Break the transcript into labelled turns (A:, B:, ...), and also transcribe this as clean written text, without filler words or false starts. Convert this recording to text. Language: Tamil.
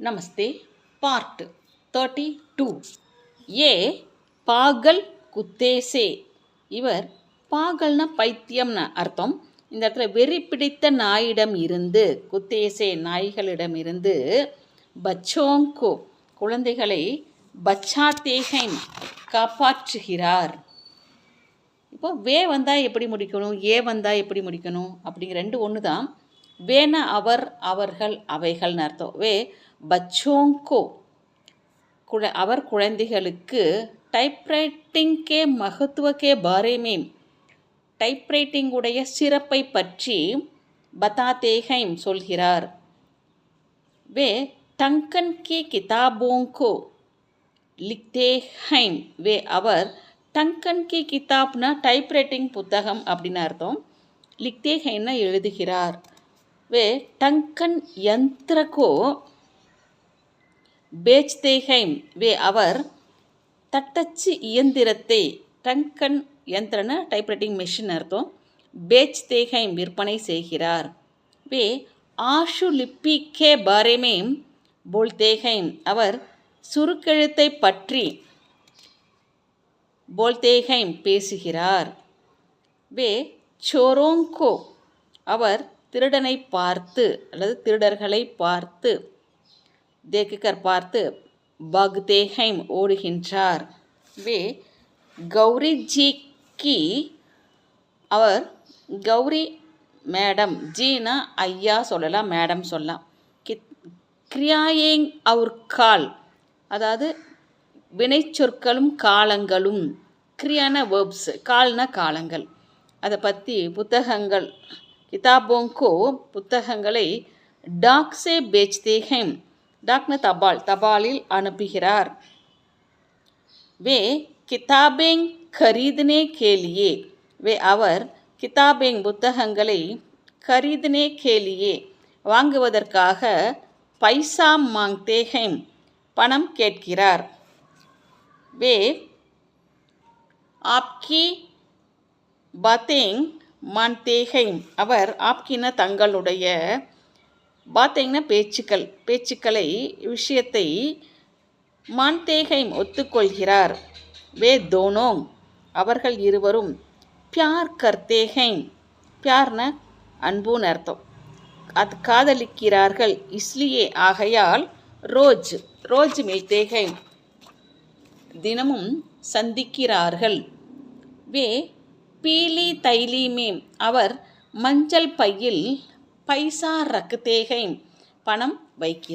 A: நமஸ்தே. பார்ட் 32. ஏ பாகல் குத்தேசே. இவர் பாகல்னா பைத்தியம்னு அர்த்தம். இந்த இடத்துல வெறி பிடித்த நாயிடம் இருந்து, குத்தேசே நாய்களிடம் இருந்து, பச்சோங்கோ குழந்தைகளை, பச்சாத்தேகைம் காப்பாற்றுகிறார். இப்போ வே வந்தால் எப்படி முடிக்கணும், ஏ வந்தால் எப்படி முடிக்கணும் அப்படிங்கிற ரெண்டு ஒன்று தான். வேனா அவர், அவர்கள், அவைகள்னு அர்த்தம். வே பச்சோங்கோ அவர் குழந்தைகளுக்கு டைப்ரைட்டிங் கே மகத்துவ கே பாரேமே, டைப்ரைட்டிங் உடைய சிறப்பை பற்றி பதாத்தேகைம் சொல்கிறார். வே டங்கன் கி கிதாபோங்கோ லிக்தேஹைம். வே அவர் டங்கன் கி கிதாப்னா டைப்ரைட்டிங் புத்தகம் அப்படின்னு அர்த்தம். லிக்தேஹைம்னா எழுதுகிறார். வே டங்கன் யந்திரகோ பேச்தேகைம். வே அவர் தட்டச்சு இயந்திரத்தை, டங்கன் யந்திரன டைப்ரைட்டிங் மெஷின் அர்த்தம், பேச்தேகைம் விற்பனை செய்கிறார். வே ஆஷு லிப்பி கே பாரேமே போல்தேகைம். அவர் சுருக்கெழுத்தை பற்றி போல்தேகைம் பேசுகிறார். வே சோரோங்கோ அவர் திருடனை பார்த்து அல்லது திருடர்களை பார்த்து, தேக்குக்கர் பார்த்து, பக்தேகைம் ஓடுகின்றார். வே கௌரிஜிக்கு அவர் கௌரி மேடம், ஜீனா ஐயா சொல்லலாம், மேடம் சொல்லலாம். கிரியாயேங் அவர் கால், அதாவது வினைச்சொற்களும் காலங்களும். கிரியான வேர்ப்ஸ், கால்னா காலங்கள். அதை பற்றி புத்தகங்கள், கிதாபோங்கோ புத்தகங்களை டாக்ஸே பேச்தேகைம். டாக்னா தபால், தபாலில் அனுப்புகிறார். வே கிதாபேங் கரீதனே கேலியே. வே அவர் கிதாபேங் புத்தகங்களை கரீதனே கேலியே வாங்குவதற்காக பைசா மாங்தேகைம் பணம் கேட்கிறார். வே ஆப்கி பாத்தேங் மான்தேகைம். அவர் ஆப்கின தங்களுடைய, பாத்தேங்னா பேச்சுக்கள், பேச்சுக்களை விஷயத்தை, மான்தேகைம் ஒத்துக்கொள்கிறார். வே தோனோங் அவர்கள் இருவரும் பியார் கர்த்தேகைம். பியார்ன அன்புன்னு அர்த்தம். அது காதலிக்கிறார்கள். இஸ்லியே ஆகையால், ரோஜ் ரோஜ் மில்தேகைம் தினமும் சந்திக்கிறார்கள். வே பீலி தைலீமேம் அவர் மஞ்சள் பையில் பைசா ரக்தேகைம் பணம் வைக்கிறார்.